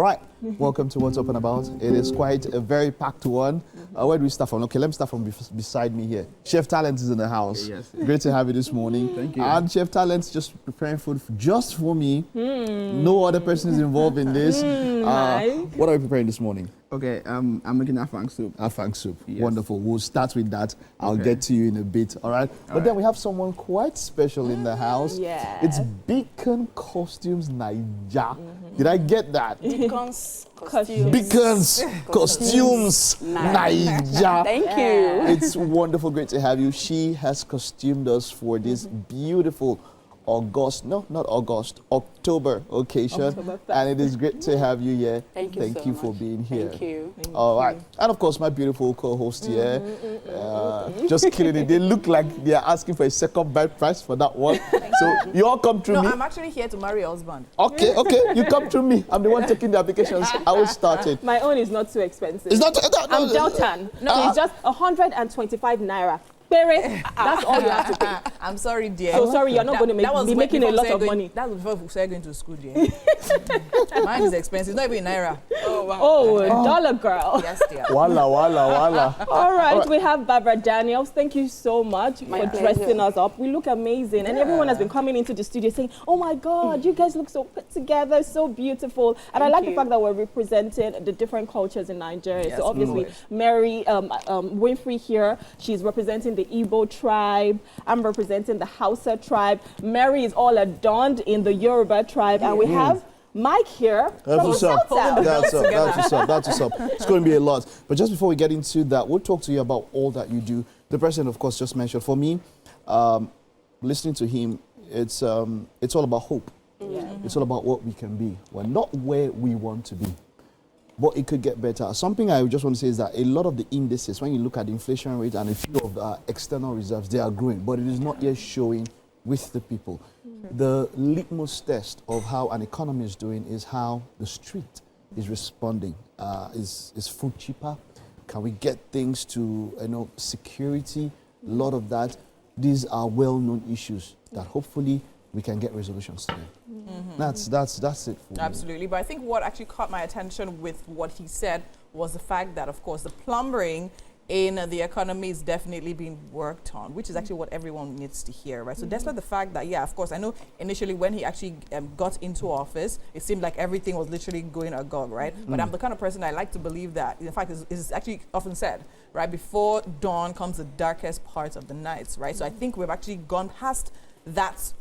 right, welcome to What's Up and About. It is quite a very packed one. Where do we start from? Okay, let me start from beside me here. Chef Talent is in the house. Yes. Great to have you this morning. Thank you. And Chef Talent's just preparing food just for me. No other person is involved in this. What are we preparing this morning? Okay, I'm making afang soup. Afang soup. Yes. Wonderful. We'll start with that. I'll get to you in a bit. All right. But then we have someone quite special in the house. Yeah. It's Beacon Costumes Naija. Did I get that? Beacon's Costumes. Beacon's Costumes Naija. Thank you. It's wonderful, great to have you. She has costumed us for this beautiful October occasion. And it is great to have you here. Thank you Thank so you for much. being here. Thank you. All right. And of course, my beautiful co-host here. Just killing it. They look like they are asking for a second bite price for that one. So you all come through me. No, I'm actually here to marry a husband. Okay. You come through me. I'm the one taking the applications. I will start it. My own is not too expensive. It's not. I'm Deltan. No, it's just 125 naira. Pere, that's all you have to pay. I'm sorry, dear. So sorry, you're not going to be making a lot of money. That was before we started going to school, dear. Mine is expensive. It's not even in naira. Oh, wow. Dollar girl. Yes, dear. Walla. All right, we have Barbara Daniels. Thank you so much for dressing us up. We look amazing. And everyone has been coming into the studio saying, oh my God, you guys look so put together, so beautiful. And I like the fact that we're representing the different cultures in Nigeria. Yes, so obviously, Mary Winfrey here, she's representing the Igbo tribe. I'm representing the Hausa tribe. Mary is all adorned in the Yoruba tribe. And we have Mike here. That's what's up. That's That's what's up. It's going to be a lot. But just before we get into that, we'll talk to you about all that you do. The president, of course, just mentioned. For me, listening to him, it's all about hope. It's all about what we can be. We're not where we want to be, but it could get better. Something I just want to say is that a lot of the indices, when you look at the inflation rate and a few of the external reserves, they are growing, but it is not yet showing with the people. The litmus test of how an economy is doing is how the street is responding. Is food cheaper? Can we get things to security? A lot of that. These are well-known issues that hopefully we can get resolutions to. That's it for me. Absolutely. But I think what actually caught my attention with what he said was the fact that, of course, the plumbing in the economy is definitely being worked on, which is actually what everyone needs to hear, right? So despite the fact that, yeah, of course, I know initially when he actually got into office, it seemed like everything was literally going agog, right? But I'm the kind of person I like to believe that, in fact, it's actually often said, right, before dawn comes the darkest parts of the nights, right? So I think we've actually gone past that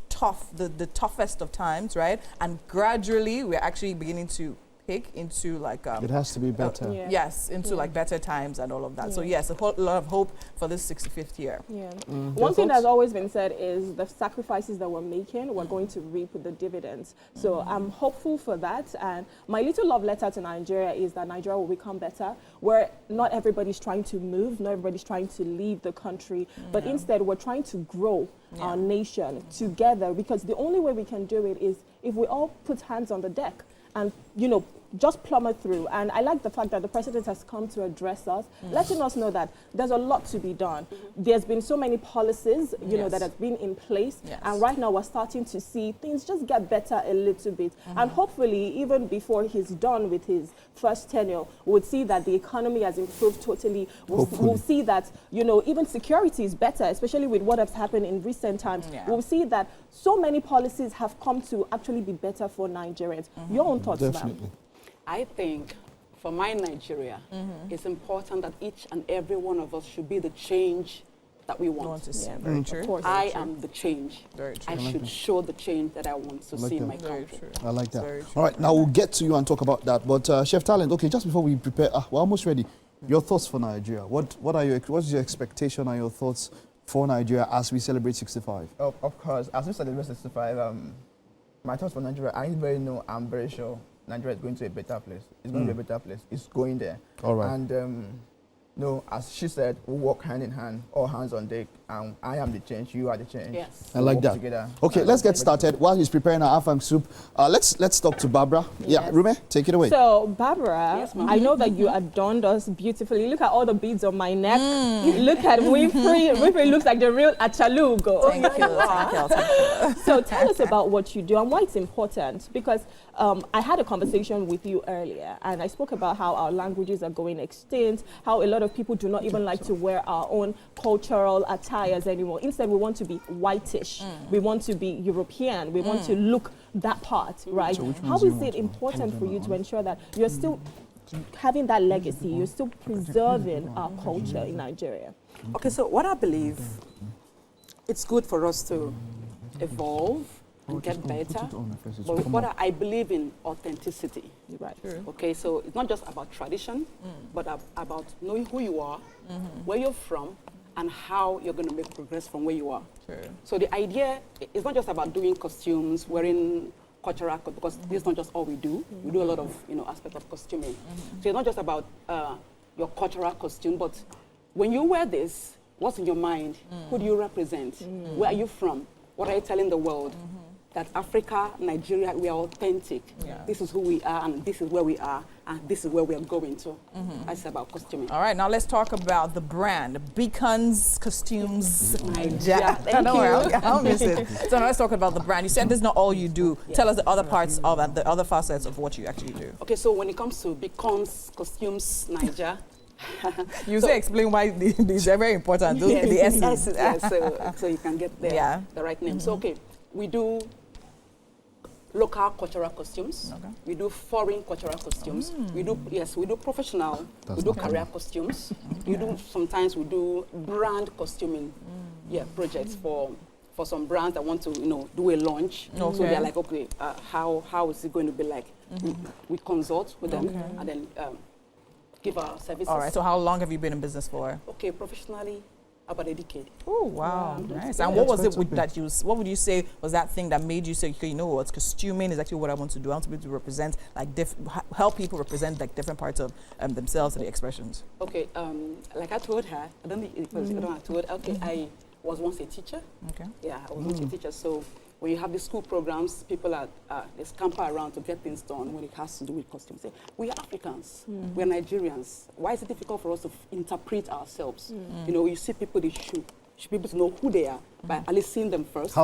the toughest of times, right? And gradually we're actually beginning to pick into like it has to be better. Yes, into like better times and all of that. So yes, a whole lot of hope for this 65th year. One thing that's always been said is the sacrifices that we're making, we're going to reap the dividends. So I'm hopeful for that. And my little love letter to Nigeria is that Nigeria will become better, where not everybody's trying to move, not everybody's trying to leave the country, but instead we're trying to grow our nation together, because the only way we can do it is if we all put hands on the deck and, just plummet through. And I like the fact that the president has come to address us, letting us know that there's a lot to be done. There's been so many policies, that have been in place. And right now we're starting to see things just get better a little bit. And hopefully, even before he's done with his first tenure, we'll see that the economy has improved totally. We'll see that, even security is better, especially with what has happened in recent times. We'll see that so many policies have come to actually be better for Nigerians. Your own thoughts, ma'am? I think for my Nigeria, it's important that each and every one of us should be the change that we want. Very true. I am the change. Very true. I should show the change that I want to see in my country. I like that. All right, now we'll get to you and talk about that. But Chef Talent, okay, just before we prepare, we're almost ready. Your thoughts for Nigeria? What's your expectation and your thoughts for Nigeria as we celebrate 65? Of course, as we celebrate 65, my thoughts for Nigeria, I'm very sure Nigeria is going to a better place. It's going to be a better place. It's going there. All right. And, as she said, we'll work hand in hand, all hands on deck, I am the change, you are the change. Yes. I like Work that. together. Okay, let's get started. While he's preparing our afang soup, let's talk to Barbara. Yeah, Yes. Rume, take it away. So, Barbara, Yes, ma'am. I know that you adorned us beautifully. Look at all the beads on my neck. Look at Winfrey. Winfrey looks like the real Achalugo. Thank you. So tell us about what you do and why it's important, because I had a conversation with you earlier and I spoke about how our languages are going extinct, how a lot of people do not even like to wear our own cultural attires anymore. Instead, we want to be whitish. We want to be European. We want to look that part, right? How is it important for you to ensure that you're still having that legacy, you're still preserving our culture in Nigeria? Okay, so what I believe, it's good for us to evolve and get better. But what I believe in authenticity. Right. Okay, so it's not just about tradition, but about knowing who you are, where you're from, and how you're going to make progress from where you are. True. So the idea is not just about doing costumes, wearing cultural, because this is not just all we do. We do a lot of aspects of costuming. So it's not just about your cultural costume, but when you wear this, what's in your mind? Who do you represent? Where are you from? What are you telling the world? That Africa, Nigeria, we are authentic. Yeah. This is who we are, and this is where we are, and this is where we are going to. That's about costuming. All right, now let's talk about the brand, Beacons Costumes Nigeria. Nigeria. Thank Don't worry, you. I'll miss it. So now let's talk about the brand. You said this is not all you do. Tell us the other parts of it, the other facets of what you actually do. Okay, so when it comes to Beacons Costumes Nigeria, You say explain why these are very important. Those are the essence. yes, so you can get the right name. So okay, we do local cultural costumes. Okay. We do foreign cultural costumes. We do professional. That's we do not career costumes. We do sometimes we do brand costuming. Projects for some brands that want to do a launch. So Okay. they're like, okay, how is it going to be like? We consult with them and then give our services. All right, so how long have you been in business for? Okay, professionally, about a decade. Oh, wow, Yeah. nice. Yeah. And what was That's it with quite that what would you say was that thing that made you say, okay, you know what, costuming is actually what I want to do. I want to be able to represent, like, help people represent, like, different parts of themselves and the expressions. Okay, like I told her, I don't think it was, I don't know, I told her, okay, I was once a teacher. Okay. Yeah, I was once a teacher. So when you have the school programs, people they scamper around to get things done when it has to do with costumes. Say, we are Africans, we are Nigerians. Why is it difficult for us to interpret ourselves? You see people, they should be able to know who they are by at least seeing them first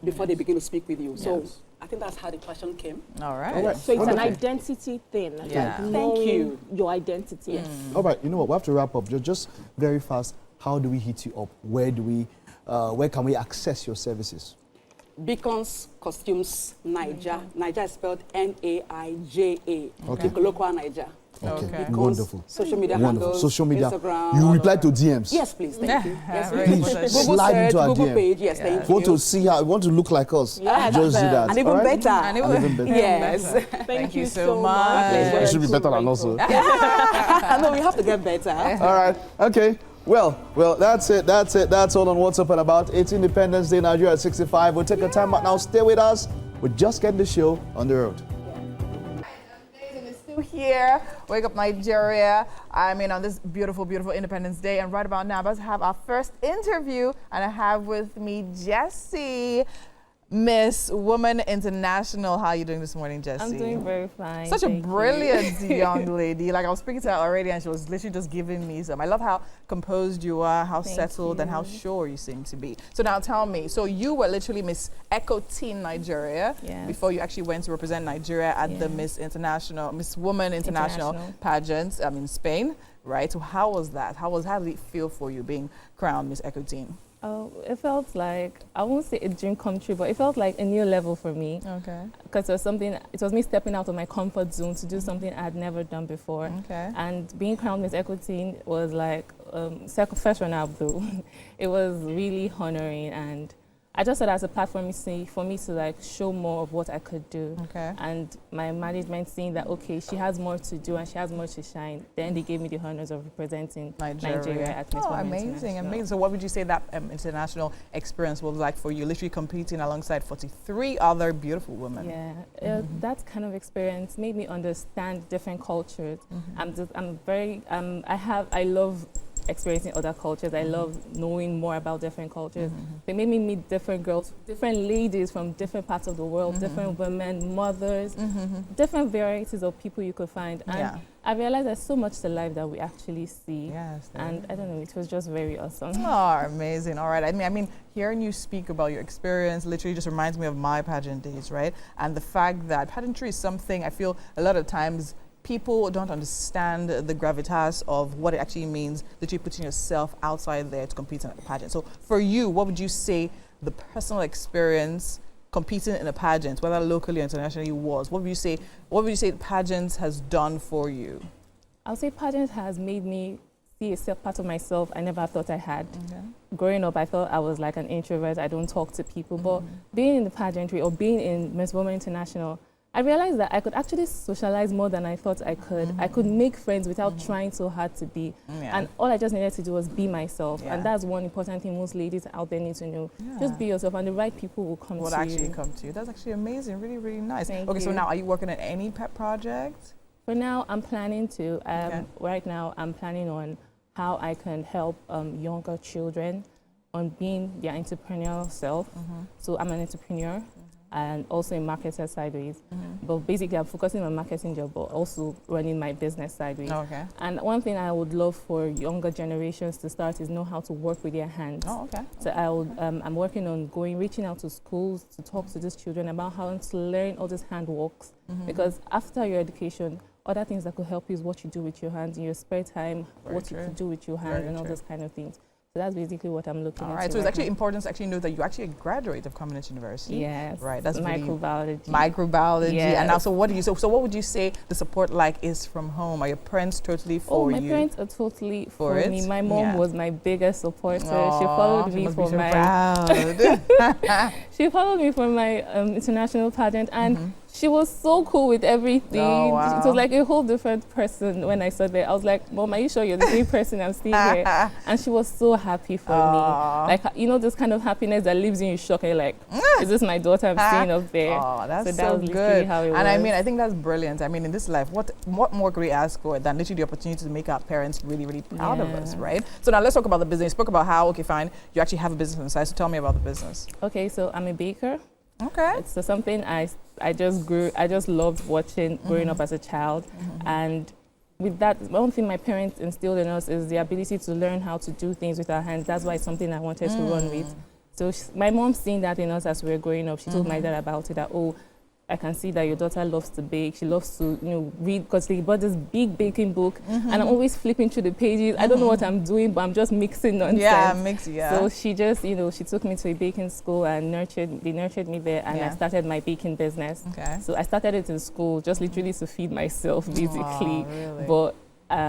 before they begin to speak with you. So I think that's how the passion came. All right. All right. So it's an Wonderful. identity thing. Yeah. Like Thank you. Your identity. Yes. All right, you know what? We have to wrap up. Just very fast. How do we hit you up? Where can we access your services? Beacons Costumes Niger. Niger is spelled Naija. Okay. Local Niger. Okay. Okay. Wonderful. Social media Wonderful. handles. Social media. Instagram. You reply to DMs. Yes, please. Thank you. Yes, Very please. important. Google Slide search, into our Google DM. page. Yes, Yeah. thank you. Want to see how? Want to look like us? Yeah, Just do that. And even all right? better. And it And even better. Yes. Thank you so so much. much. You should be better than us. I know we have to get better. All right. Okay. Well, that's it. That's all on What's Up and About. It's Independence Day, Nigeria at 65. We'll take a time out now. Stay with us. We're just getting the show on the road. And it's still here. Wake Up Nigeria. I mean, on this beautiful, beautiful Independence Day. And right about now, I'm about to have our first interview. And I have with me Jessie, Miss Woman International. How are you doing this morning, Jessie? I'm doing very fine. Such a thank you. brilliant young lady. Like, I was speaking to her already and she was literally just giving me some. I love how composed you are, how Thank settled and how you. sure you seem to be. So now tell me, so you were literally Miss Eco Teen Nigeria Yes. before you actually went to represent Nigeria at the Yes. Miss Woman International International. pageant in Spain, right? So how was that? How did it feel for you being crowned Miss Eco Teen? Oh, it felt like, I won't say a dream come true, but it felt like a new level for me. Okay. Because it was me stepping out of my comfort zone to do something I had never done before. Okay. And being crowned Miss Equity was like, first run up though. It was really honoring, and I just saw that as a platform for me to like show more of what I could do. Okay. And my management seeing that, okay, she has more to do and she has more to shine. Then they gave me the honors of representing Nigeria at Miss Oh, Women amazing, International. amazing. So what would you say that international experience was like for you, literally competing alongside 43 other beautiful women? Yeah, that kind of experience made me understand different cultures. I love experiencing other cultures. I love knowing more about different cultures. They made me meet different girls, different ladies from different parts of the world, different women, mothers, different varieties of people you could find. And I realized there's so much to life that we actually see. Yes. And I don't know, it was just very awesome. Oh, amazing. All right. I mean, hearing you speak about your experience literally just reminds me of my pageant days, right? And the fact that pageantry is something I feel a lot of times people don't understand the gravitas of what it actually means, literally putting yourself outside there to compete in a pageant. So for you, what would you say the personal experience competing in a pageant, whether locally or internationally, was? What would you say pageants has done for you? I'll say pageants has made me see a part of myself I never thought I had. Growing up, I thought I was like an introvert. I don't talk to people. But being in the pageantry or being in Miss Woman International, I realized that I could actually socialize more than I thought I could. I could make friends without trying so hard to be. And all I just needed to do was be myself. And that's one important thing most ladies out there need to know. Just be yourself and the right people will come to you. Will actually come to you. That's actually amazing. Really, really nice. Thank okay, you. so now are you working on any pet project? For now, I'm planning to. Right now, I'm planning on how I can help younger children on being their entrepreneurial self. So I'm an entrepreneur. And also in marketer sideways. But basically I'm focusing on marketing job, but also running my business sideways. Okay. And one thing I would love for younger generations to start is know how to work with their hands. Oh, okay. So I would, I'm working on reaching out to schools to talk to these children about how to learn all these hand works. Because after your education, other things that could help you is what you do with your hands in your spare time, what you could do with your hands and all those kind of things. So that's basically what I'm looking at. All right, so it's actually important to actually know that you actually a graduate of Community University. Yes. Right, that's microbiology. Microbiology. Yes. And now, so what do you, so what would you say the support like is from home? Are your parents totally for you? My parents are totally for it? me. My mom was my biggest supporter. She followed me for my she followed me for my international pageant, and she was so cool with everything. Oh, wow. It was like a whole different person when I saw there. I was like, Mom, are you sure you're the same person I'm seeing here? And she was so happy for me. Like, you know, this kind of happiness that leaves you in shock. And you're like, is this my daughter I'm seeing up there? Oh, that's so that was literally how it was. And I mean, I think that's brilliant. I mean, in this life, what more could we ask for than literally the opportunity to make our parents really, really proud of us, right? So now let's talk about the business. You spoke about how, okay, fine, you actually have a business on the side. So tell me about the business. Okay, so I'm a baker. Okay. It's something I just loved watching growing up as a child. And with that, one thing my parents instilled in us is the ability to learn how to do things with our hands. That's why it's something I wanted to run with. So my mom seen that in us as we were growing up. She told my dad about it, that, oh, I can see that your daughter loves to bake. She loves to, read, because they bought this big baking book, and I'm always flipping through the pages. I don't know what I'm doing, but I'm just mixing nonsense. So she just, she took me to a baking school and they nurtured me there, and I started my baking business. Okay. So I started it in school, just literally to feed myself, basically. Oh, really? But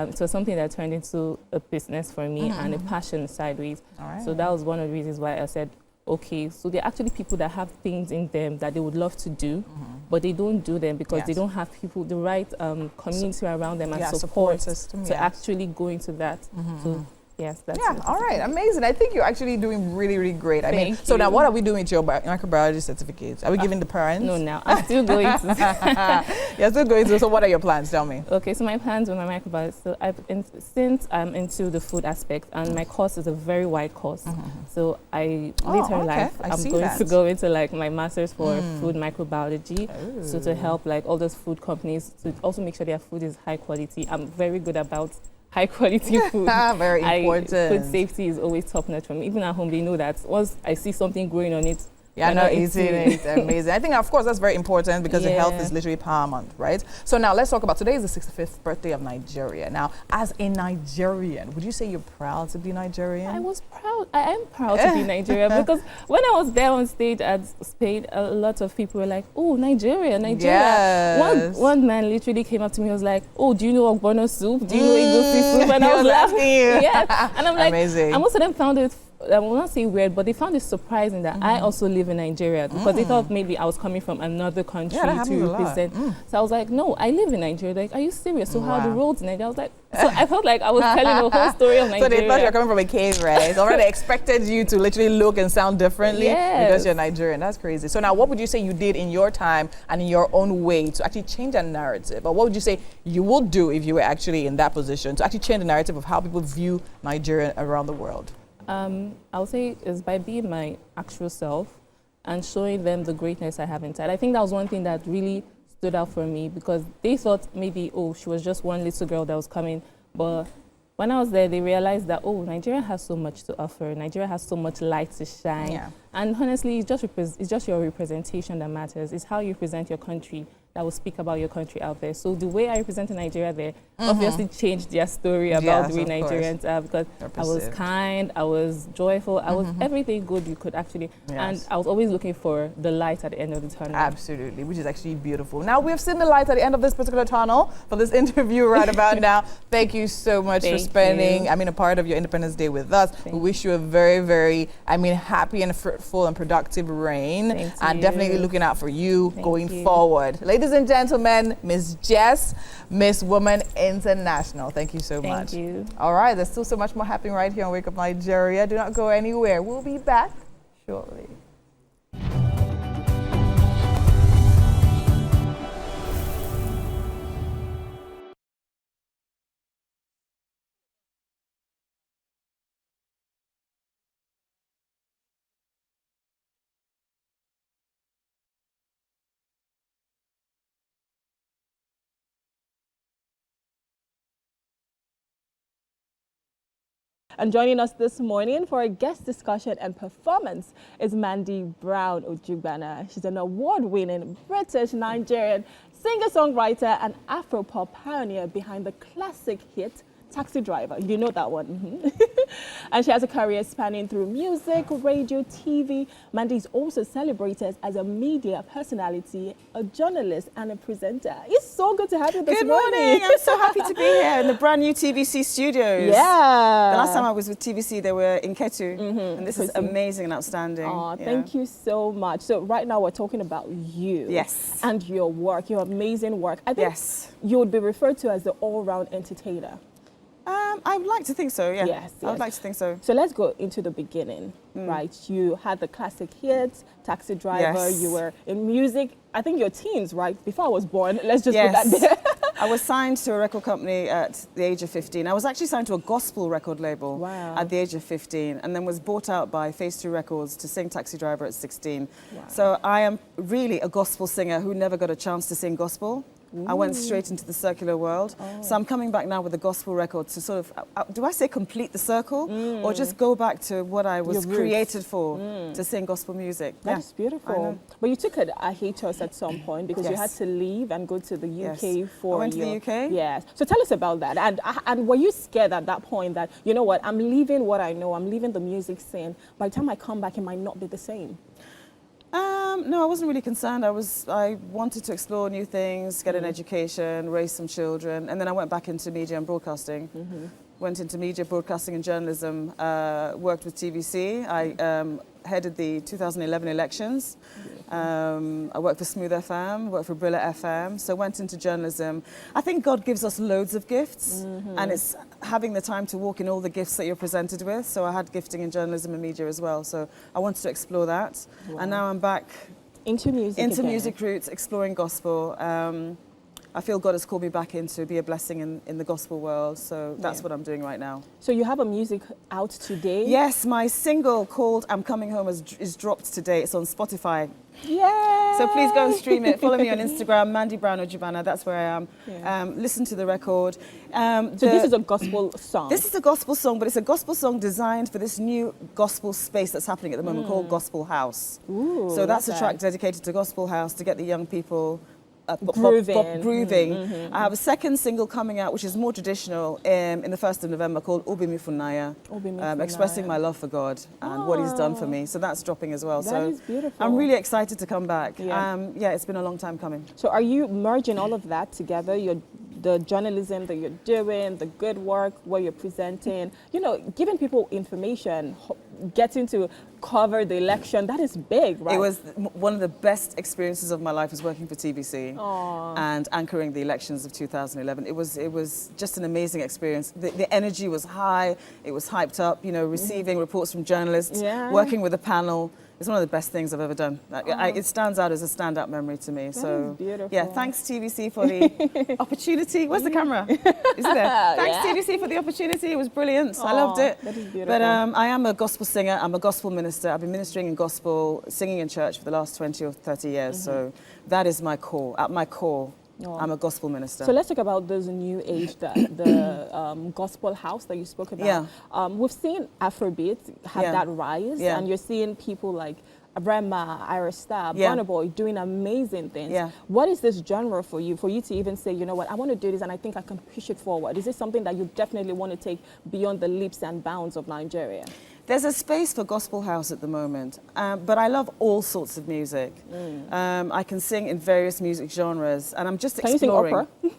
it was something that turned into a business for me and a passion sideways. So that was one of the reasons why I said, okay, so there are actually people that have things in them that they would love to do, but they don't do them because they don't have people, the right community around them and support system, to actually go into that. So yes, that's it. All right, amazing. I think you're actually doing really, really great. So now what are we doing with your microbiology certificates? Are we giving the parents? No, now I'm still going to. You're still going to. So what are your plans? Tell me. Okay, so my plans with my microbiology. So since I'm into the food aspect, and my course is a very wide course, so later in life I'm going to go into like my master's for food microbiology, so to help like all those food companies to also make sure their food is high quality. I'm very good about high quality food. Very important. Food safety is always top notch for me. Even at home, they know that once I see something growing on it, I'm not eating it. Amazing. I think, of course, that's very important because the health is literally paramount, right? So now let's talk about, today is the 65th birthday of Nigeria. Now, as a Nigerian, would you say you're proud to be Nigerian? I was proud. I am proud to be Nigerian because when I was there on stage at Spain, a lot of people were like, oh, Nigeria. Yes. One man literally came up to me and was like, oh, do you know ogbono soup? Do you know egusi soup? And I was laughing. Yeah. And I'm like, amazing. And most of them found it I will not say weird, but they found it surprising that I also live in Nigeria because they thought maybe I was coming from another country to represent. So I was like, no, I live in Nigeria. Like, are you serious? So how are the roads in Nigeria? I was like, so I felt like I was telling the whole story of Nigeria. So they thought you were coming from a cave, right? So already expected you to literally look and sound differently because you're Nigerian. That's crazy. So now what would you say you did in your time and in your own way to actually change that narrative? Or what would you say you would do if you were actually in that position to actually change the narrative of how people view Nigeria around the world? I would say is by being my actual self and showing them the greatness I have inside. I think that was one thing that really stood out for me because they thought maybe, oh, she was just one little girl that was coming. But when I was there, they realized that, oh, Nigeria has so much to offer. Nigeria has so much light to shine. Yeah. And honestly, it's just your representation that matters. It's how you present your country that will speak about your country out there. So the way I represented Nigeria there obviously changed their story about the way Nigerians are because I was kind, I was joyful, I was everything good you could actually, and I was always looking for the light at the end of the tunnel. Absolutely, which is actually beautiful. Now we've seen the light at the end of this particular tunnel for this interview right about now. Thank you so much for spending, a part of your Independence Day with us. We wish you a very, very, happy and fruitful and productive reign, and definitely looking out for you going forward. Ladies and gentlemen, Miss Jess, Miss Woman International. Thank you so much. Thank you. All right, there's still so much more happening right here on Wake Up Nigeria. Do not go anywhere. We'll be back shortly. And joining us this morning for a guest discussion and performance is Mandy Brown Ojubana. She's an award-winning British-Nigerian singer-songwriter and Afropop pioneer behind the classic hit Taxi Driver. You know that one. And she has a career spanning through music, radio, TV. Mandy is also celebrated as a media personality, a journalist, and a presenter. It's so good to have you this morning. Good morning. I'm so happy to be here in the brand new TVC studios. Yeah. The last time I was with TVC, they were in Ketu. And this is amazing and outstanding. Oh, thank you so much. So right now we're talking about you. Yes. And your work, your amazing work. I think you would be referred to as the all-round entertainer. I would like to think so, yeah. Yes. I would like to think so. So let's go into the beginning, right? You had the classic hits, Taxi Driver, you were in music, I think your teens, right? Before I was born, let's just put that there. I was signed to a record company at the age of 15. I was actually signed to a gospel record label at the age of 15 and then was bought out by Phase 2 Records to sing Taxi Driver at 16. Wow. So I am really a gospel singer who never got a chance to sing gospel. Ooh. I went straight into the secular world. Oh. So I'm coming back now with a gospel record to sort of, do I say complete the circle or just go back to what I was created for, to sing gospel music. That's beautiful. But you took a hiatus at some point because you had to leave and go to the UK for I went to the UK? Yes. So tell us about that. And were you scared at that point that, you know what, I'm leaving what I know, I'm leaving the music scene. By the time I come back, it might not be the same. No, I wasn't really concerned. I wanted to explore new things, get an education, raise some children, and then I went back into media and broadcasting. Went into media, broadcasting and journalism, worked with TVC. I headed the 2011 elections. I worked for Smooth FM, worked for Brilla FM, so went into journalism. I think God gives us loads of gifts, and it's having the time to walk in all the gifts that you're presented with. So I had gifting in journalism and media as well, so I wanted to explore that. Wow. And now I'm back into music roots, exploring gospel. I feel God has called me back in to be a blessing in the gospel world, so that's what I'm doing right now. So you have a music out today? Yes, my single called I'm Coming Home is dropped today. It's on Spotify. Yeah. So please go and stream it. Follow me on Instagram, Mandy Brown Ojubana, that's where I am. Yeah. Listen to the record. So this is a gospel song? This is a gospel song, but it's a gospel song designed for this new gospel space that's happening at the moment called Gospel House. Ooh, so that's a track dedicated to Gospel House to get the young people grooving. I have a second single coming out, which is more traditional, in the 1st of November, called Obi Mifunaya, expressing my love for God and what He's done for me. So that's dropping as well. That is beautiful. I'm really excited to come back. Yeah, it's been a long time coming. So are you merging all of that together? You're the journalism that you're doing, the good work, what you're presenting, you know, giving people information, getting to cover the election, that is big, right? It was one of the best experiences of my life was working for TVC and anchoring the elections of 2011. It was just an amazing experience. The energy was high, it was hyped up, you know, receiving reports from journalists, working with a panel. It's one of the best things I've ever done. It stands out as a standout memory to me. So, yeah, thanks TVC for the opportunity. Where's the camera? Is it there? Thanks TVC for the opportunity. It was brilliant. I loved it. That is beautiful. But I am a gospel singer. I'm a gospel minister. I've been ministering in gospel, singing in church for the last 20 or 30 years. So that is my core. At my core, I'm a gospel minister. So let's talk about this new age, the gospel house that you spoke about. Yeah. We've seen Afrobeat have that rise, and you're seeing people like Rema, Ira Star, Burna Boy doing amazing things. Yeah. What is this genre for you to even say, you know what, I want to do this and I think I can push it forward? Is this something that you definitely want to take beyond the leaps and bounds of Nigeria? There's a space for gospel house at the moment, but I love all sorts of music. I can sing in various music genres, and I'm just exploring. Can you sing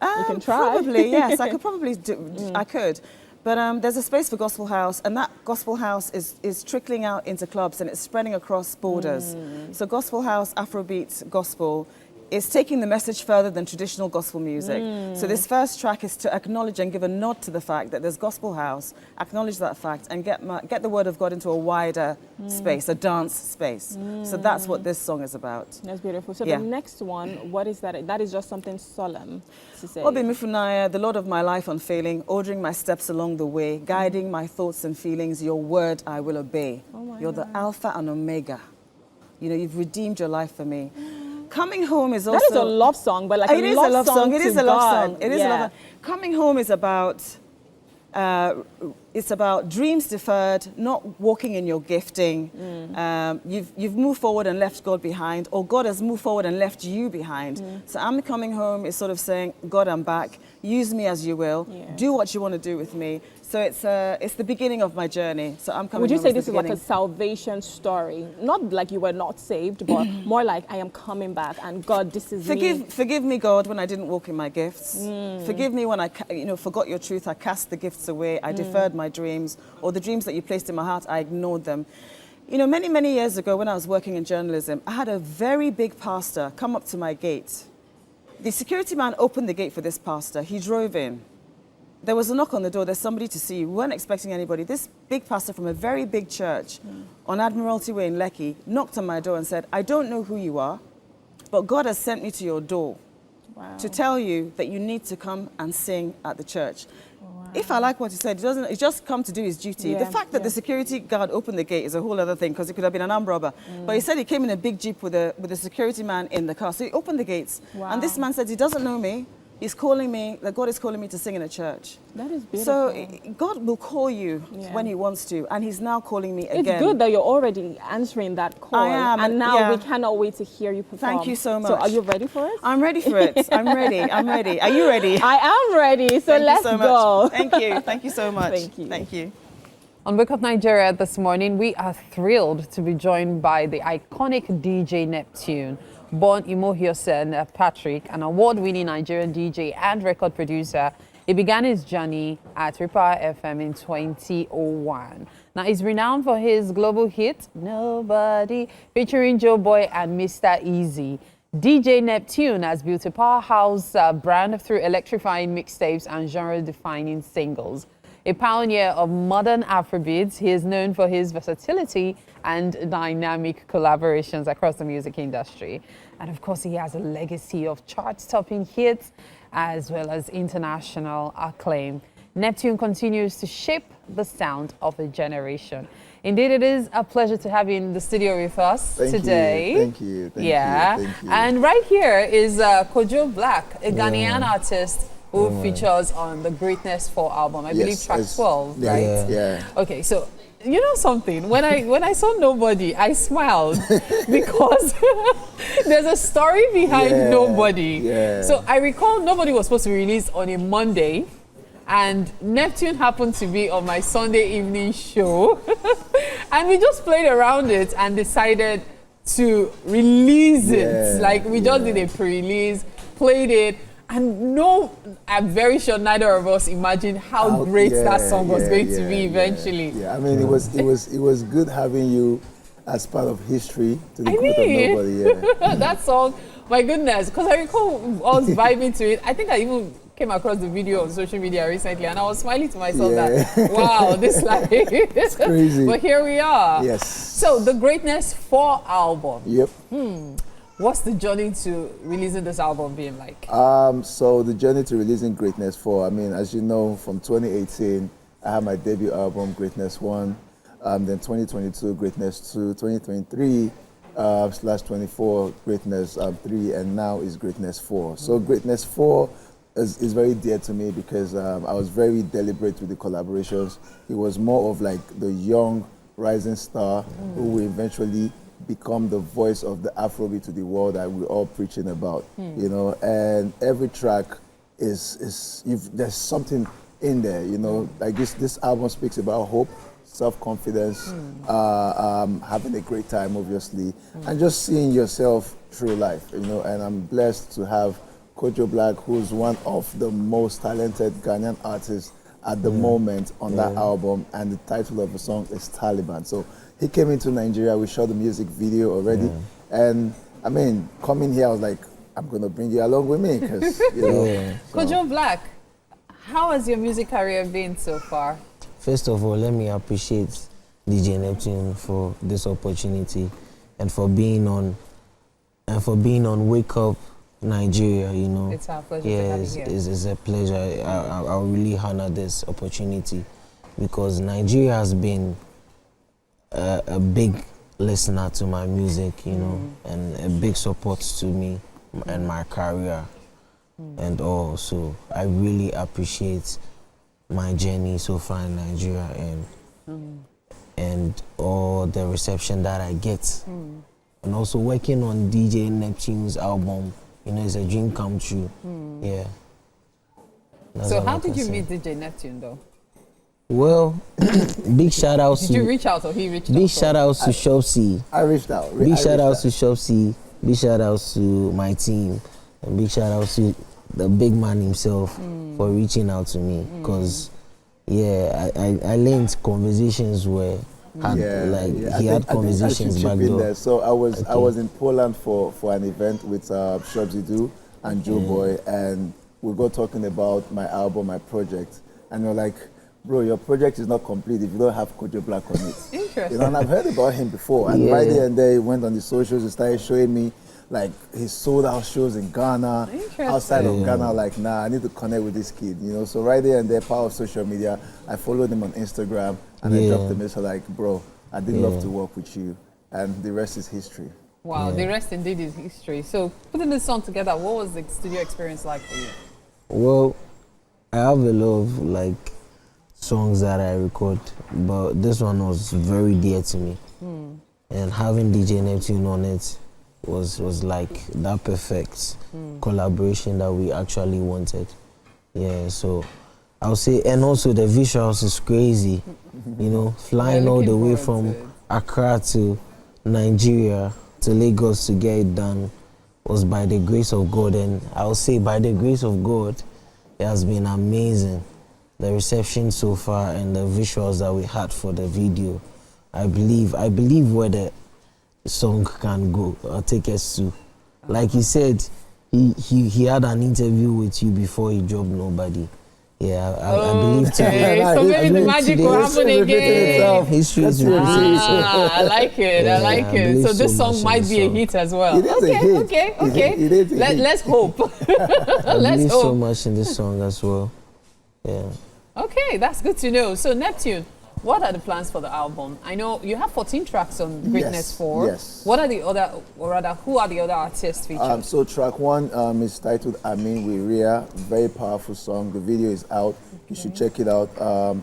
opera? You can try. Probably, yes. I could probably do. I could. But there's a space for gospel house, and that gospel house is trickling out into clubs, and it's spreading across borders. So gospel house, Afrobeat, gospel, is taking the message further than traditional gospel music. So this first track is to acknowledge and give a nod to the fact that there's gospel house, acknowledge that fact, and get the word of God into a wider space, a dance space. So that's what this song is about. That's beautiful. So the next one, what is that? That is just something solemn to say. Obi Mifunaya, the Lord of my life unfailing, ordering my steps along the way, guiding my thoughts and feelings, your word I will obey. You're the Alpha and Omega. You know, you've redeemed your life for me. Coming home is also... That is a love song, but like a love song It is a love song. It is a love song. Coming home is about... it's about dreams deferred, not walking in your gifting. You've moved forward and left God behind, or God has moved forward and left you behind. So I'm coming home is sort of saying, God, I'm back. Use me as you will. Do what you want to do with me. So it's the beginning of my journey. So I'm coming. Would you say this is like a salvation story? Not like you were not saved, but more like I am coming back, and God, this is me. Forgive me, God, when I didn't walk in my gifts. Forgive me when I, forgot your truth. I cast the gifts away. I deferred my dreams, or the dreams that you placed in my heart. I ignored them. You know, many years ago, when I was working in journalism, I had a very big pastor come up to my gate. The security man opened the gate for this pastor. He drove in. There was a knock on the door. There's somebody to see you. We weren't expecting anybody. This big pastor from a very big church on Admiralty Way in Lekki knocked on my door and said, I don't know who you are, but God has sent me to your door to tell you that you need to come and sing at the church. If I like what he said, he just come to do his duty. The fact that the security guard opened the gate is a whole other thing, because it could have been an armed robber. But he said he came in a big Jeep with a security man in the car. So he opened the gates. And this man said he doesn't know me. He's calling me, that God is calling me to sing in a church. That is beautiful. So God will call you when he wants to, and he's now calling me again. It's good that you're already answering that call. I am. And now we cannot wait to hear you perform. Thank you so much. So are you ready for it? I'm ready for it. I'm ready. I'm ready. Are you ready? I am ready. So let's go. Thank you. Thank you so much. Thank you. Thank you. On Wake Up Nigeria this morning, we are thrilled to be joined by the iconic DJ Neptune. Born Imohiosen Patrick, an award-winning Nigerian DJ and record producer, he began his journey at Ripper FM in 2001. Now, he's renowned for his global hit, Nobody, featuring Joe Boy and Mr. Easy. DJ Neptune has built a powerhouse brand through electrifying mixtapes and genre-defining singles. A pioneer of modern Afrobeats, he is known for his versatility and dynamic collaborations across the music industry. And of course, he has a legacy of chart-topping hits as well as international acclaim. Neptune continues to shape the sound of a generation. Indeed, it is a pleasure to have you in the studio with us today. Thank you. Thank you. And right here is Kojo Black, a Ghanaian artist who features on the Greatness 4 album. I believe track 12, right? Yeah. Okay, so you know something? When I saw Nobody, I smiled because there's a story behind Nobody. Yeah. So I recall Nobody was supposed to be released on a Monday, and Neptune happened to be on my Sunday evening show. And we just played around it and decided to release it. Like we just did a pre-release, played it, And no, I'm very sure neither of us imagined how great that song was going to be eventually. Yeah, I mean, it was good having you as part of history to the good of nobody. Yeah. That song, my goodness, because I recall us vibing to it. I think I even came across the video on social media recently, and I was smiling to myself that, wow, this life is crazy. But here we are. Yes. So the Greatness 4 album. Yep. What's the journey to releasing this album being like? So the journey to releasing Greatness 4, I mean, as you know, from 2018, I had my debut album, Greatness 1, then 2022, Greatness 2, 2023, /24, Greatness 3, and now is Greatness 4. So Greatness 4 is very dear to me because I was very deliberate with the collaborations. It was more of like the young rising star who will eventually become the voice of the Afrobeat to the world that we're all preaching about, you know. And every track there's something in there, you know. Like this album speaks about hope, self-confidence, having a great time, obviously, and just seeing yourself through life, you know. And I'm blessed to have Kojo Black, who's one of the most talented Ghanaian artists at the moment on that album, and the title of the song is Taliban. So he came into Nigeria, we shot the music video already, and I mean, coming here, I was like, I'm gonna bring you along with me, because, you know. Kojo Black, how has your music career been so far? First of all, let me appreciate DJ Neptune for this opportunity and for being on Wake Up Nigeria, you know. It's our pleasure to have you here. It's a pleasure. I really honor this opportunity because Nigeria has been a big listener to my music, you know, and a big support to me and my career and all. So I really appreciate my journey so far in Nigeria and all the reception that I get. And also working on DJ Neptune's album, you know, it's a dream come true. Yeah. So how did you meet DJ Neptune though? Well, big shout outs to... Did you reach out or he reached out? Big shout outs to Shopsy. I reached out. Big shout outs to Shopsy. Big shout outs to my team. And big shout outs to the big man himself for reaching out to me. Because, yeah, I learned conversations where... He had conversations back there. So I was in Poland for an event with Shobzidu and Joe Boy, and we got talking about my album, my project, and they're like, bro, your project is not complete if you don't have Kojo Black on it. Interesting. You know, and I've heard about him before, and right there and there he went on the socials and started showing me like his sold out shows in Ghana, outside of Ghana, like, nah, I need to connect with this kid, you know. So right there and there, power of social media, I followed him on Instagram and I dropped a message like, bro, I did love to work with you, and the rest is history. Wow, the rest indeed is history. So putting this song together, what was the studio experience like for you? Well, I have a lot of like songs that I record, but this one was very dear to me. And having DJ Neptune on it was like that perfect collaboration that we actually wanted. Yeah, so I'll say, and also the visuals is crazy. You know, flying all the way from Accra to Nigeria to Lagos to get it done was by the grace of God, and I'll say by the grace of God, it has been amazing. The reception so far and the visuals that we had for the video, I believe where the song can go or take us to. Like he said, he had an interview with you before he dropped Nobody. Yeah, I believe today. So maybe the magic will happen again. History is I like it. I like it. So this song might be a hit as well. Okay. Let's hope. I believe so much in this song as well. Yeah. Okay, that's good to know. So Neptune, what are the plans for the album? I know you have 14 tracks on Greatness 4. Yes. What are the other, or rather, who are the other artists featured? So track 1 is titled Amin with Ria. Very powerful song. The video is out. You should check it out.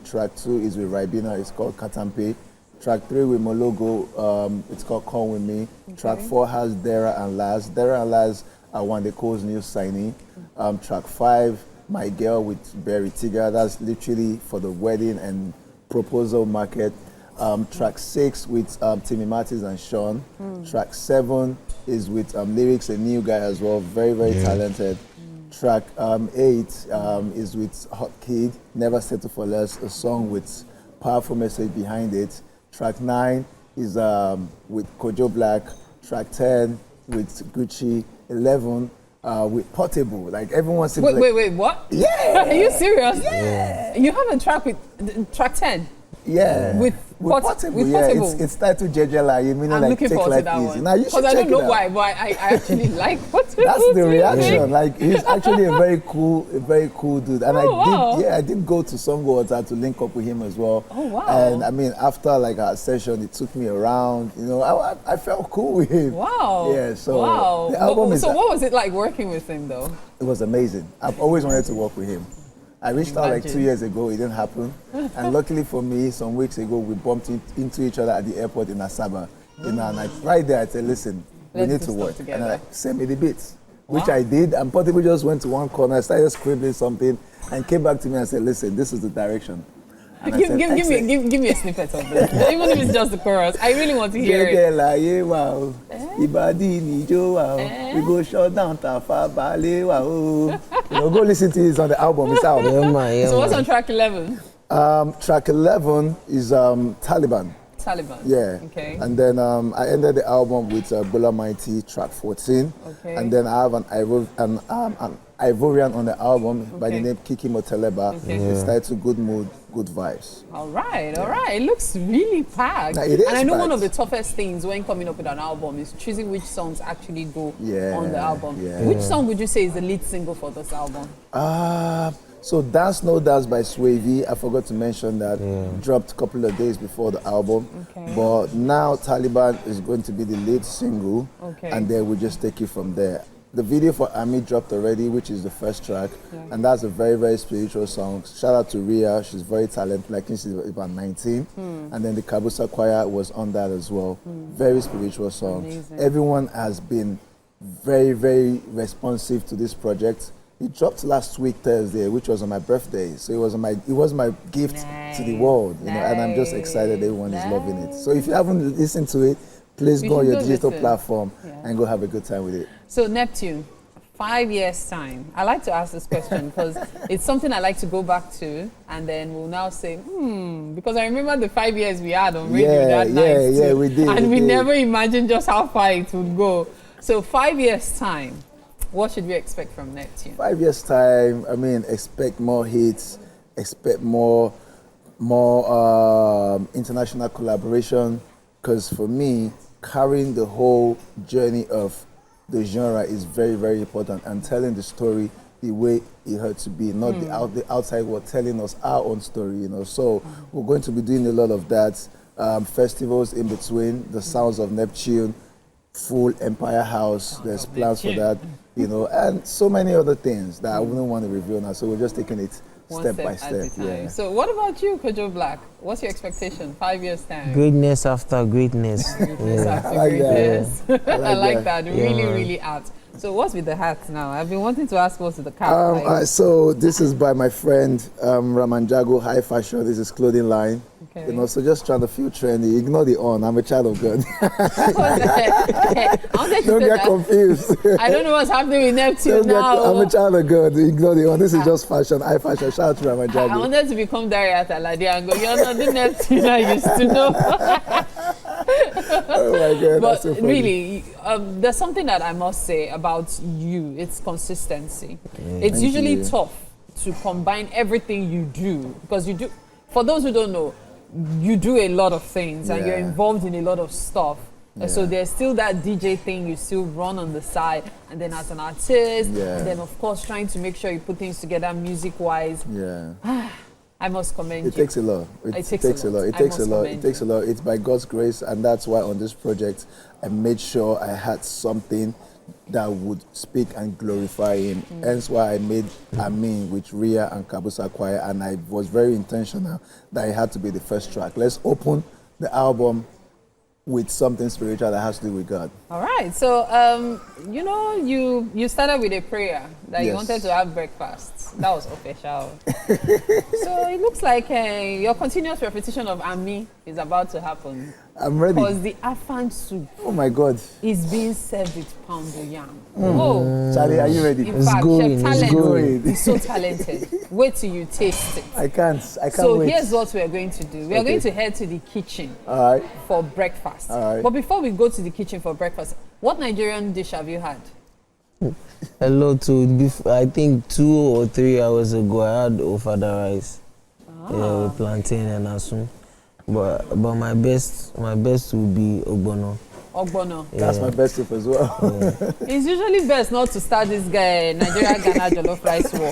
Track 2 is with Ribena. It's called Katampe. Track 3 with Mologo. It's called Come With Me. Track 4 has Dara and Laz. Dara and Laz are Wandeko's new signee. Track 5, My Girl with Berry Tiga. That's literally for the wedding and proposal market. Track 6 with Timmy Martins and Sean. Track 7 is with Lyrics, a new guy as well, very talented. Track 8 is with Hot Kid, Never Settle for Less, a song with powerful message behind it. Track 9 is with Kojo Black. Track 10 with Gucci. 11 with Portable. Like everyone seems Wait, what? Yeah! Are you serious? Yeah! You have a track with track 10? Yeah. With Portable, with yeah. Portable. It's titled Jejela. You mean I'm like looking take forward to life that easy. one. Now you should Because I check don't it know out. why, but I actually like Portable. That's the reaction. music. Like he's actually a very cool dude. And wow. I did go to Songwater to link up with him as well. Oh, wow. And I mean, after like our session, it took me around. You know, I felt cool with him. Wow. Yeah. So wow. the album So what was it like working with him though? It was amazing. I've always wanted to work with him. I reached out like Imagine. 2 years ago, it didn't happen. And luckily for me, some weeks ago, we bumped into each other at the airport in Asaba. You know, and right there, I said, listen, we Let's need do to stuff work. together. And send me the beats, which Wow. I did. And Portable just went to one corner, started scribbling something, and came back to me and said, listen, this is the direction. And I said, Give me a snippet of this, even if it's just the chorus. I really want to hear it. Jejela, wow. Ibadi ni jo, wow. We go shut down Tafa Bale, wow. You know, go listen to it. It's on the album. It's out. Yeah, man, yeah, So what's man. on track 11? Track 11 is Taliban. Taliban. Yeah. Okay. And then I ended the album with Bulla Mighty, track 14. Okay. And then I have an Ivorian on the album by the Okay. name Kiki Moteleba. Okay. It's titled Good Mood, Good Vibes. All right. It looks really packed. Nah, it is and I know one packed. of the toughest things when coming up with an album is choosing which songs actually go on the album. yeah. Which song would you say is the lead single for this album? So Dance No Dance by Swavy, I forgot to mention that, dropped a couple of days before the album. Okay. But now Taliban is going to be the lead single, Okay. and then we'll just take it from there. The video for Ami dropped already, which is the first track, and that's a very, very spiritual song. Shout out to Ria, she's very talented, I think she's about 19. And then the Kabusa Choir was on that as well. Very spiritual song. Amazing. Everyone has been very, very responsive to this project. It dropped last week Thursday, which was on my birthday. So it was my gift to the world, you know, and I'm just excited everyone is loving it. So if you haven't listened to it, please You go on should your go digital listen. platform and go have a good time with it. So Neptune, 5 years time. I like to ask this question because it's something I like to go back to, and then we'll now say, because I remember the 5 years we had on radio that night too, we did. and we did. never imagined just how far it would go. So 5 years time, what should we expect from Neptune? 5 years time, I mean, expect more hits, expect more international collaboration, because for me, carrying the whole journey of the genre is very, very important, and telling the story the way it had to be, not the outside world telling us our own story, you know. So we're going to be doing a lot of that. Festivals in between, the Sounds of Neptune, full Empire House, there's plans for that, you know, and so many other things that I wouldn't want to reveal now. So we're just taking it One step by at step. a time. Yeah. So what about you, Kojo Black? What's your expectation? 5 years time? Greatness after greatness. Greatness Yeah. after I like that. greatness. I like that. Yeah, Really, man. really apt. So what's with the hat now? I've been wanting to ask what's with the cap. So this is by my friend Ramanjago High Fashion. This is clothing line. Okay. You know, so just trying to feel trendy. Ignore the on. I'm a child of God. Don't get confused. I don't know what's happening with Neptune now. I'm a child of God. Ignore the on. This is just fashion. High fashion. Shout out to I Ramanjago. wanted to become Daria Talade and go, you're not the Neptune I used to know. Oh my God, But that's so funny. really, there's something that I must say about you. It's consistency. It's Thank usually you. tough to combine everything you do, because you do, for those who don't know, you do a lot of things and you're Yeah. involved in a lot of stuff. Yeah. So there's still that DJ thing you still run on the side, and then as an artist, Yeah. and then of course trying to make sure you put things together music-wise. Yeah. I must commend It you. takes a lot. It It takes takes a a lot. lot. It I takes a must lot. commend It takes a lot. It's by God's grace, and that's why on this project I made sure I had something that would speak and glorify Him. Hence why I made Amin with Ria and Kabusa Choir, and I was very intentional that it had to be the first track. Let's open the album with something spiritual that has to do with God. All right. So, you know, you started with a prayer that you Yes. wanted to have breakfast. That was official. So it looks like your continuous repetition of Ami is about to happen. I'm ready. Because the afang soup Oh my God. is being served with pounded yam. Oh, Charlie, are you ready? in It's fact, going, Chef it's Talent going. is so talented. Wait till you taste it. I can't So wait. here's what we are going to do. We are Okay. going to head to the kitchen All right. for breakfast. All right. But before we go to the kitchen for breakfast, what Nigerian dish have you had? A lot too. I think 2 or 3 hours ago, I had ofada rice. Yeah, with plantain and asun. But my best would be ogbono. Ogbono. That's my best tip as well. It's usually best not to start this guy Nigeria-Ghana jollof rice war.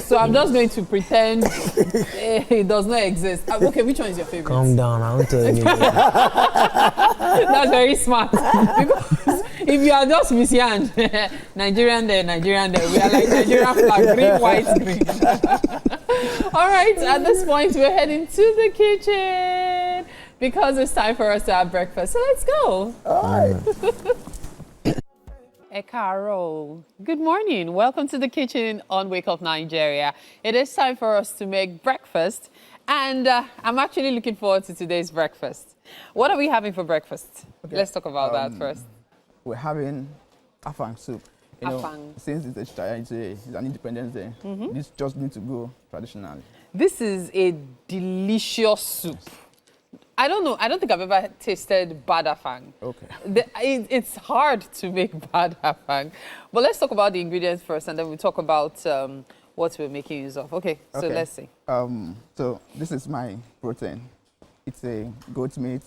So I'm just going to pretend it does not exist. Okay, which one is your favorite? Calm down, I won't tell you. That's very smart. Because if you are just Miss Yan, Nigerian there, we are like Nigerian flag, green, white, green. All right, at this point, we're heading to the kitchen because it's time for us to have breakfast. So let's go. All right. Ekaro. Good morning. Welcome to the kitchen on Wake Up Nigeria. It is time for us to make breakfast, and I'm actually looking forward to today's breakfast. What are we having for breakfast? Okay. Let's talk about that first. We're having afang soup. You know, Afang. since it's an Independence Day, this just need to go traditional. This is a delicious soup. I don't know. I don't think I've ever tasted bad afang. Okay. It's hard to make bad afang. But let's talk about the ingredients first, and then we'll talk about what we're making use of. Okay, so let's see. So this is my protein. It's a goat meat,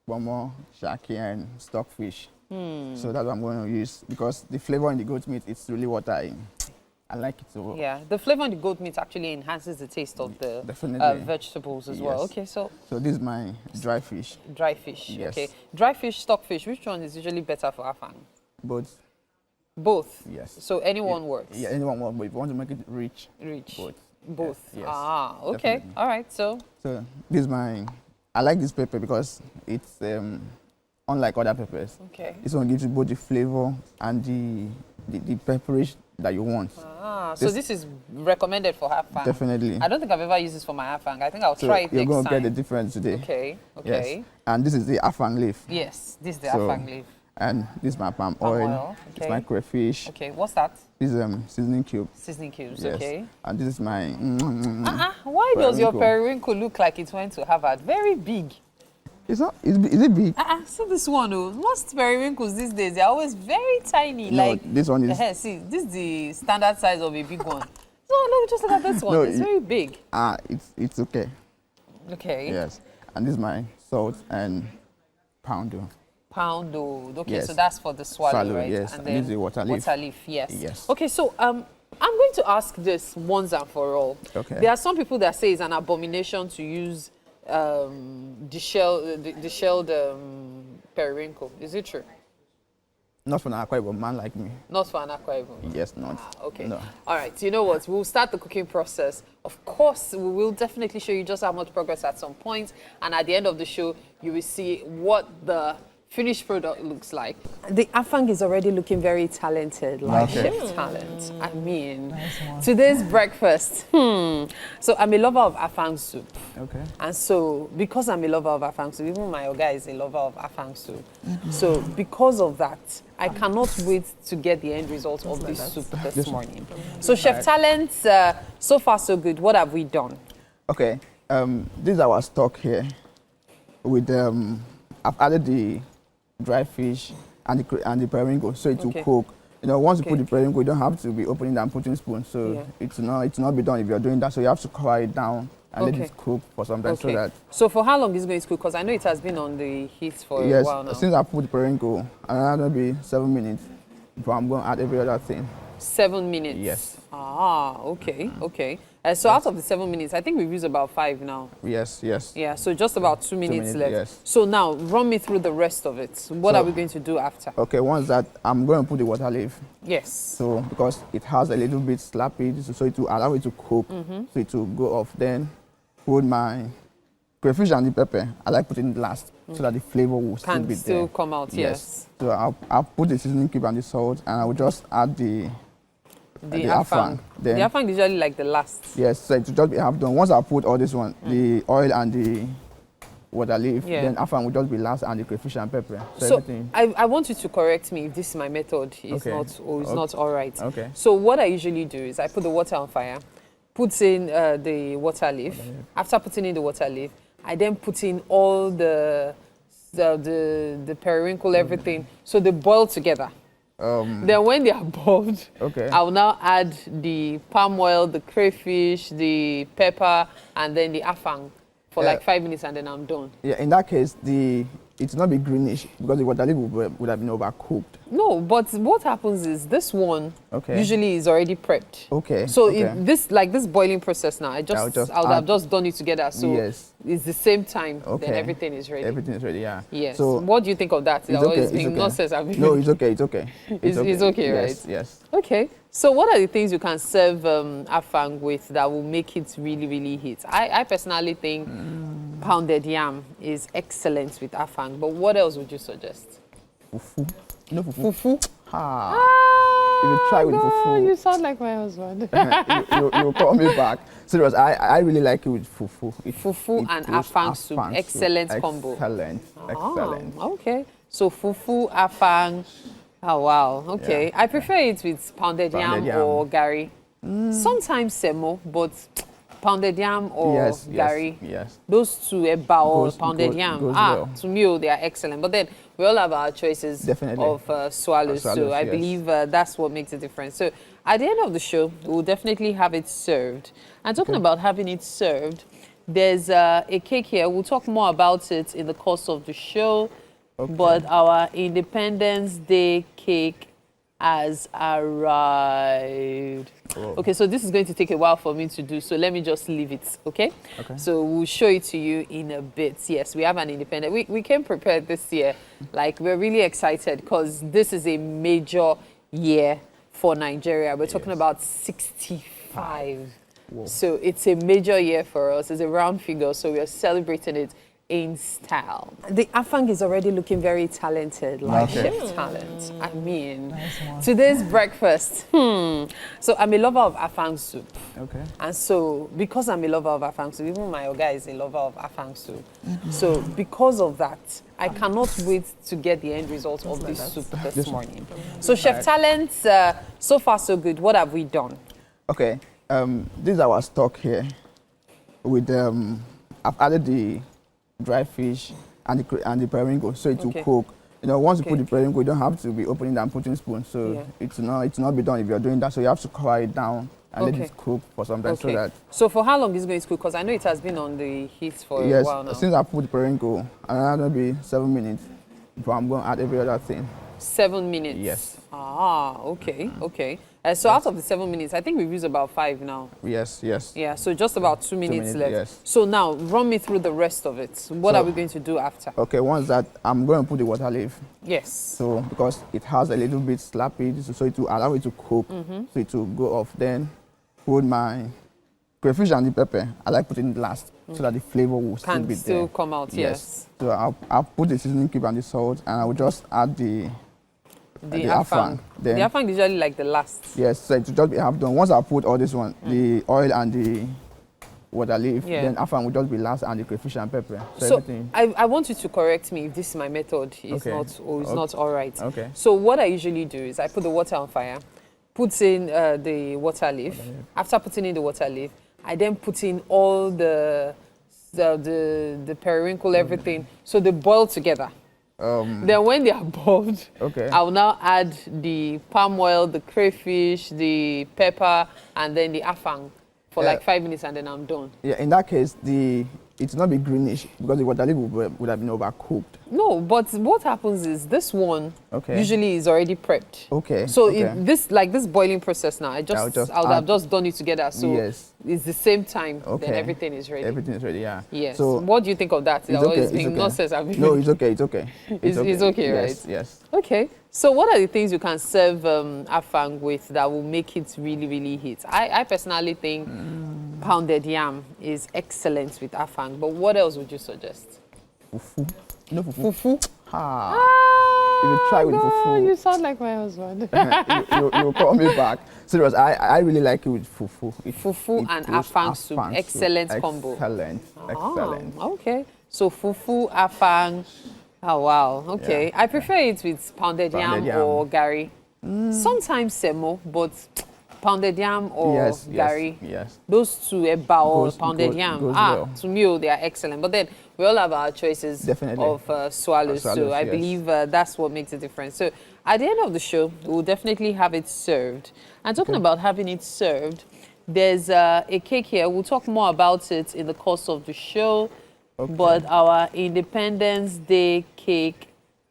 bomo, shaki, and stockfish. So that's what I'm going to use because the flavor in the goat meat is really what I like it so. Yeah, the flavor in the goat meat actually enhances the taste of the vegetables as well. Yes. Okay, so this is my dry fish. dry fish. Yes. Okay, dry fish, stockfish. Which one is usually better for afang? Both. Both. Yes. So anyone works. Yeah, anyone wants, but if you want to make it rich, Rich. both. Both. Yes. Ah, okay. Definitely. All right. So So this is I like this pepper because it's unlike other peppers. okay. This one gives you both the flavor and the pepperish that you want. Ah, so this is recommended for afang. Definitely. I don't think I've ever used this for my afang. I think I'll So try it you're next going to time. get the difference today. Okay. Okay. Yes. And this is the afang leaf. Yes, this is the So, afang leaf. And this is my palm Palm oil. oil, It's okay. my crayfish. Okay, what's that? This is seasoning cube. Seasoning cubes. Yes. Okay. And this is my. Why does your Periwinkle. periwinkle look like it went to Harvard? Very big. It's not. Is it big? See this one, oh. Most periwinkles these days, they're always very tiny. No, like this one is. see, this is the standard size of a big one. So let me just look at this one. No, it's very big. It's okay. Okay. Yes. And this is my salt and poundo. Poundo. Okay, Yes. so that's for the swallow, right? Yes. And this is the water leaf. Water leaf, yes. Yes. Okay, so I'm going to ask this once and for all. Okay. There are some people that say it's an abomination to use the shelled periwinkle. Is it true? Not for an aqua, but man like me. Not for an aqua even. Yes, not. Okay. No. All right. So you know what? We'll start the cooking process. Of course, we will definitely show you just how much progress at some point. And at the end of the show, you will see what the finished product looks like. The afang is already looking very talented, like Okay. chef talent. I mean, today's breakfast. So I'm a lover of afang soup. Okay. And so, because I'm a lover of afang soup, even my guy is a lover of afang soup. So, because of that, I cannot wait to get the end result of this soup this morning. So, Chef Talent, so far so good. What have we done? Okay. This is our stock here. With I've added the dry fish and the periwinkle, so it will Okay. cook. You know, once you Okay. put the periwinkle, you don't have to be opening and putting spoon. So Yeah. it's not be done if you're doing that. So you have to cover it down and let Okay. it cook for some time so that. So for how long is it going to cook? Because I know it has been on the heat for a Yes, while now. since I put the periwinkle, another maybe 7 minutes. But I'm going to add every other thing. 7 minutes? Yes. Ah, okay, okay. So out of the 7 minutes, I think we've used about 5 now. Yes, yes. Yeah, so just about 2 minutes minutes, left. yes. So now, run me through the rest of it. What So- are we going to do after? Okay, once that, I'm going to put the water leaf. Yes. So because it has a little bit slappy, so it will allow it to cook, so it will go off. Then put my crayfish and the pepper. I like putting it last so that the flavor will still Can be still there. come out, yes. So I'll put the seasoning cube and the salt, and I will just add the afang. The Then afang is usually like the last. yes, so it will just be half done. Once I put all this one, the oil and the water leaf. Yeah. Then afang will just be last and the crayfish and pepper. So everything. I want you to correct me if this is my method is Okay. not or is Okay. not all right. Okay. So what I usually do is I put the water on fire, put in the water leaf. After putting in the water leaf, I then put in all the periwinkle, everything. So they boil together. Then when they are boiled, Okay. I will now add the palm oil, the crayfish, the pepper, and then the afang for Yeah. like 5 minutes, and then I'm done. Yeah, in that case, it will not be greenish because the water leaf would have been overcooked. No, but what happens is this one Okay. usually is already prepped. Okay. So okay. this boiling process now, I'll have just done it together. So yes. it's the same time. Okay. Then everything is ready. Everything is ready. Yeah. Yes. So What do you think of that? it's okay. It's being nonsense. No, it's okay. It's okay. It's okay, yes, right? Yes. Okay. So what are the things you can serve afang with that will make it really, really hit? I personally think pounded yam is excellent with afang. But what else would you suggest? Fufu. You know fufu? Fufu. Ha. If you try with God, fufu, you sound like my husband. you call me back. Serious, I really like it with fufu. Fufu and goes afang soup. Excellent combo. Excellent. Excellent. Oh, okay. So fufu, afang. Oh, wow. Okay. Yeah. I prefer it with pounded yam or gari. Sometimes semo, but pounded yam or Yes, gari. yes. Those two, eba or Goes- pounded goes- yam. goes well. To me, they are excellent. But then we all have our choices Definitely. of swallows. So Swallows, I yes. believe that's what makes a difference. So at the end of the show, we'll definitely have it served. And talking about having it served, there's a cake here. We'll talk more about it in the course of the show. Okay. But our Independence Day cake has arrived. Oh. Okay, so this is going to take a while for me to do, so let me just leave it, okay? Okay. So we'll show it to you in a bit. Yes, we have an independent. We came prepared this year. Like, we're really excited because this is a major year for Nigeria. We're talking about 65. Whoa. So it's a major year for us. It's a round figure, so we are celebrating it in style. The afang is already looking very talented, like Okay. chef talent. I mean, today's breakfast. So I'm a lover of afang soup. Okay. And so, because I'm a lover of afang soup, even my guy is a lover of afang soup. So, because of that, I cannot wait to get the end result of this soup this morning. So, Chef Talent, so far so good. What have we done? Okay. This is our stock here. With I've added the dry fish and the periwinkle, so it will Okay. cook. You know, once you Okay. put the periwinkle, you don't have to be opening and putting spoon. So Yeah. it's not be done if you're doing that. So you have to cover it down and let Okay. it cook for some time so that So for how long is it going to cook? Because I know it has been on the heat for a yes, while now. since I put the periwinkle, another maybe 7 minutes. But I'm going to add every other thing. 7 minutes? Yes. Ah, okay, okay. So out of the 7 minutes, I think we've used about 5 now. Yes, yes. Yeah, so just about 2 minutes minutes, left. yes. So now, run me through the rest of it. What So- are we going to do after? Okay, once that, I'm going to put the water leaf. Yes. So because it has a little bit slappy, so it will allow it to cook, so it will go off. Then put my crayfish and the pepper. I like putting it last so that the flavor will still Can be still there. come out, yes. So I'll put the seasoning cube and the salt, and I will just add the afang. The Then afang is usually like the last. yes, so it will just be half done. Once I put all this one, the oil and the water leaf, Yeah. then afang will just be last and the crayfish and pepper. So, So everything. I want you to correct me if this is my method is Okay. not or is Okay. not all right. Okay. So what I usually do is I put the water on fire, put in the water leaf. After putting in the water leaf, I then put in all the periwinkle, everything. So they boil together. Then when they are boiled, Okay. I will now add the palm oil, the crayfish, the pepper, and then the afang for Yeah. like 5 minutes, and then I'm done. Yeah, in that case, it will not be greenish because the water leaf would have been overcooked. No, but what happens is this one Okay. usually is already prepped. Okay. So okay. this boiling process now, I'll have add- just done it together. So Yes. it's the same time. Okay. Then everything is ready. Everything is ready, yeah. Yes. So What do you think of that? it's okay. It's being nonsense. No, it's okay. It's okay. It's okay, yes, right? Yes. Okay. So what are the things you can serve afang with that will make it really, really hit? I personally think pounded yam is excellent with afang. But what else would you suggest? Fufu. You know fufu? Fufu. Ha. If you try with God, fufu, you sound like my husband. you call me back. Serious, I really like it with fufu. Fufu and goes afang soup. afang Excellent combo. Excellent. Excellent. Ah, okay. So fufu, afang. Oh wow, okay. Yeah. I prefer it with pounded yam or gari. Sometimes semo, but pounded yam or gari. Yes. Those two, eba or pounded yam. Goes well. To me, they are excellent. But then we all have our choices Definitely. of swallows. So I yes. believe that's what makes a difference. So at the end of the show, we'll definitely have it served. And talking about having it served, there's a cake here. We'll talk more about it in the course of the show. Okay. But our Independence Day cake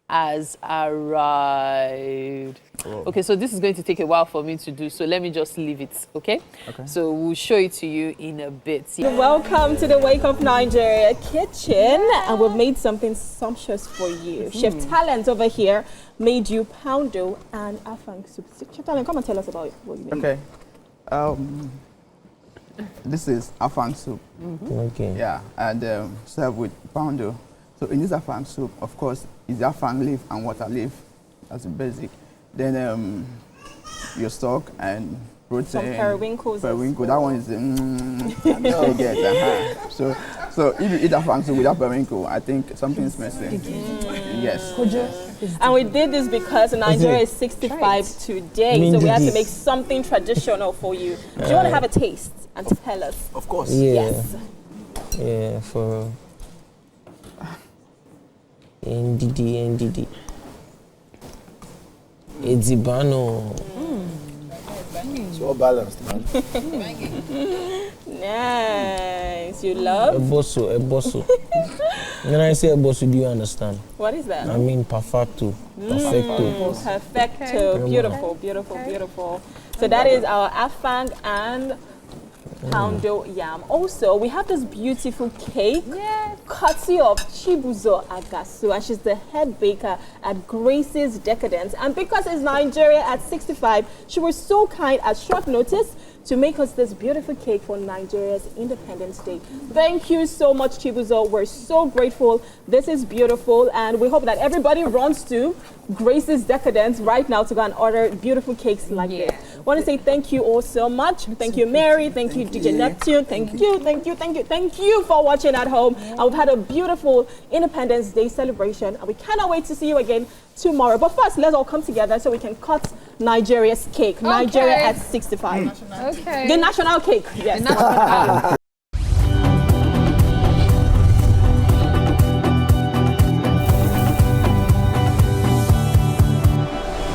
has arrived. Oh. Okay, so this is going to take a while for me to do, so let me just leave it, okay? Okay. So we'll show it to you in a bit. Welcome to the Wake Up Nigeria kitchen, and we've made something sumptuous for you. Chef Talent over here made you poundo and afang soup. Chef Talent, come and tell us about what you made. Okay. This is afang soup. Okay. Yeah, and served with poundo. So in this afang soup, of course, is afang leaf and water leaf. That's the basic. Then your stock and protein. Some periwinkles. Periwinkle. That one is So if you eat afang soup without periwinkle, I think something's missing. Yes. And we did this because Nigeria is 65 today, so we had to make something traditional for you. Do you want to have a taste and tell us? Of course. Yeah. Yes. Yeah, for NDD. It's Ibano. It's all balanced, man. Nice. You love? Eboso. When I say eboso, do you understand? What is that? I mean perfecto. Perfecto. Perfecto. Beautiful, beautiful, beautiful. So that is our afang and poundo yam. Also, we have this beautiful cake, courtesy of Chibuzo Agasu, and she's the head baker at Grace's Decadence. And because it's Nigeria at 65, she was so kind at short notice to make us this beautiful cake for Nigeria's Independence Day. Thank you so much, Chibuzo. We're so grateful. This is beautiful, and we hope that everybody runs to Grace's Decadence right now to go and order beautiful cakes like this. I want to say thank you all so much. Thank you, Mary. Thank you, DJ Neptune. Thank you for watching at home. And we've had a beautiful Independence Day celebration, and we cannot wait to see you again tomorrow. But first, let's all come together so we can cut Nigeria's cake. Nigeria at 65. Okay. The national cake, yes.